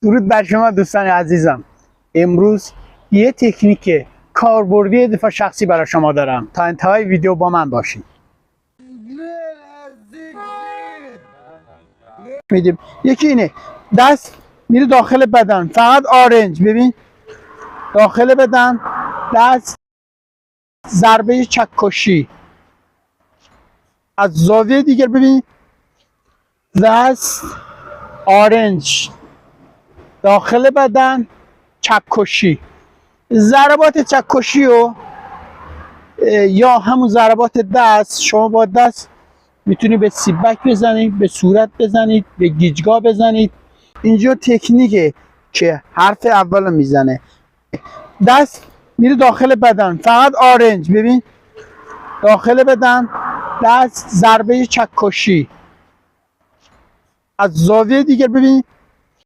درود بر شما دوستان عزیزم. امروز یه تکنیک کاربردی دفاع شخصی برای شما دارم. تا انتهای ویدیو با من باشید. میدیم یکی اینه، دست میره داخل بدن، فقط آرنج. ببین داخل بدن، دست ضربه چکشی. از زاویه دیگر ببین، دست آرنج داخل بدن، چکشی. ضربات چکشی و یا همون ضربات دست، شما با دست میتونید به سیبک بزنید، به صورت بزنید، به گیجگاه بزنید. اینجا تکنیکه که حرف اول میزنه، دست میره داخل بدن، فقط آرنج. ببین داخل بدن، دست ضربه چکشی. از زاویه دیگر ببین،